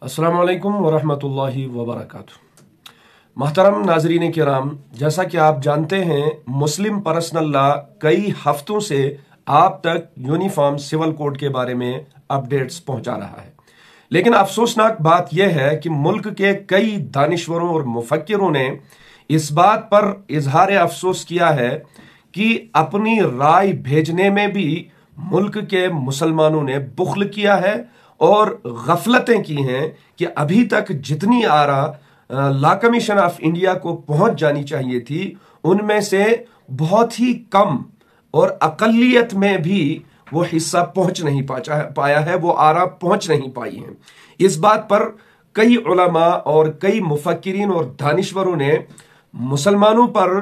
अस्सलामु अलैकुम वरहमतुल्लाहि वबरकातुहू। महतरम नाजरीन किराम, जैसा कि आप जानते हैं मुस्लिम पर्सनल लॉ कई हफ्तों से आप तक यूनिफॉर्म सिविल कोड के बारे में अपडेट्स पहुंचा रहा है, लेकिन अफसोसनाक बात यह है कि मुल्क के कई दानिश्वरों और मुफक्किरों ने इस बात पर इजहार अफसोस किया है कि अपनी राय भेजने में भी मुल्क के मुसलमानों ने बुख्ल किया है और गफलतें की हैं कि अभी तक जितनी आरा लॉ कमीशन ऑफ इंडिया को पहुंच जानी चाहिए थी उनमें से बहुत ही कम और अकलियत में भी वो हिस्सा पहुंच नहीं पाया है, वो आरा पहुंच नहीं पाई हैं। इस बात पर कई उलमा और कई मुफक्किरीन और दानिश्वरों ने मुसलमानों पर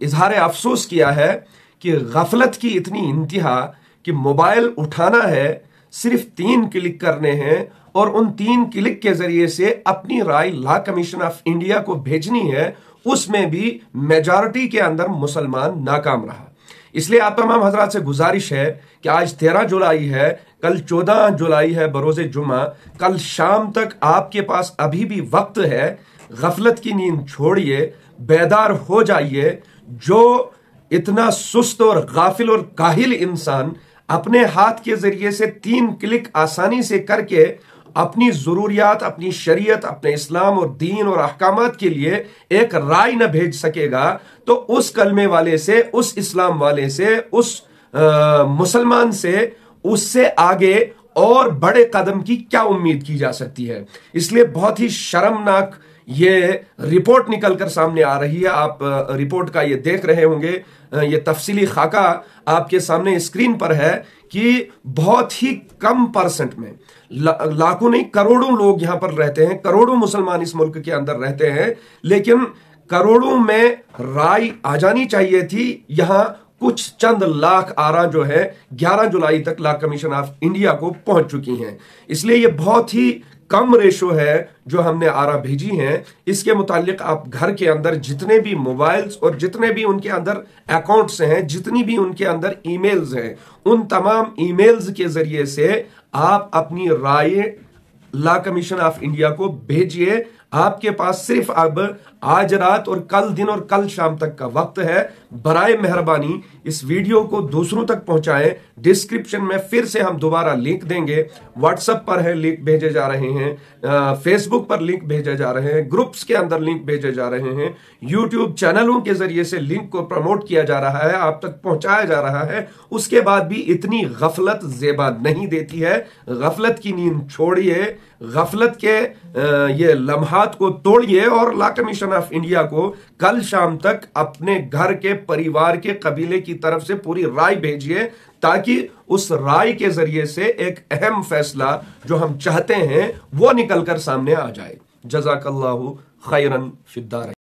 इजहार अफसोस किया है कि गफलत की इतनी इंतहा कि मोबाइल उठाना है, सिर्फ 3 क्लिक करने हैं और उन 3 क्लिक के जरिए से अपनी राय लॉ कमीशन ऑफ इंडिया को भेजनी है, उसमें भी मेजॉरिटी के अंदर मुसलमान नाकाम रहा। इसलिए आप तमाम हजरात से गुजारिश है कि आज 13 जुलाई है, कल 14 जुलाई है बरोज़े जुमा, कल शाम तक आपके पास अभी भी वक्त है। गफलत की नींद छोड़िए, बेदार हो जाइए। जो इतना सुस्त और गाफिल और काहिल इंसान अपने हाथ के जरिए से 3 क्लिक आसानी से करके अपनी जरूरियात, अपनी शरीयत, अपने इस्लाम और दीन और अहकामात के लिए एक राय न भेज सकेगा, तो उस कलमे वाले से, उस इस्लाम वाले से, उस मुसलमान से, उससे आगे और बड़े कदम की क्या उम्मीद की जा सकती है। इसलिए बहुत ही शर्मनाक ये रिपोर्ट निकलकर सामने आ रही है। आप रिपोर्ट का ये देख रहे होंगे, ये तफसीली खाका आपके सामने स्क्रीन पर है कि बहुत ही कम परसेंट में, लाखों नहीं करोड़ों लोग यहां पर रहते हैं, करोड़ों मुसलमान इस मुल्क के अंदर रहते हैं, लेकिन करोड़ों में राय आ जानी चाहिए थी। यहां कुछ चंद लाख आरा जो है 11 जुलाई तक लॉ कमीशन ऑफ इंडिया को पहुंच चुकी हैं। इसलिए ये बहुत ही कम रेशो है जो हमने आरा भेजी हैं। इसके मुतालिक आप घर के अंदर जितने भी मोबाइल्स और जितने भी उनके अंदर अकाउंट्स हैं, जितनी भी उनके अंदर ईमेल्स हैं, उन तमाम ईमेल्स के जरिए से आप अपनी राय लॉ कमीशन ऑफ इंडिया को भेजिए। आपके पास सिर्फ अब आज रात और कल दिन और कल शाम तक का वक्त है। बराए मेहरबानी इस वीडियो को दूसरों तक पहुंचाएं। डिस्क्रिप्शन में फिर से हम दोबारा लिंक देंगे। व्हाट्सएप पर है लिंक भेजे जा रहे हैं, फेसबुक पर लिंक भेजे जा रहे हैं, ग्रुप्स के अंदर लिंक भेजे जा रहे हैं, यूट्यूब चैनलों के जरिए से लिंक को प्रमोट किया जा रहा है, आप तक पहुंचाया जा रहा है। उसके बाद भी इतनी गफलत जेबा नहीं देती है। गफलत की नींद छोड़िए, गफलत के ये लम्हात को तोड़िए और लॉ कमीशन ऑफ इंडिया को कल शाम तक अपने घर के, परिवार के, कबीले की तरफ से पूरी राय भेजिए, ताकि उस राय के जरिए से एक अहम फैसला जो हम चाहते हैं वो निकलकर सामने आ जाए। जज़ाकल्लाहु खैरन फिद्दार।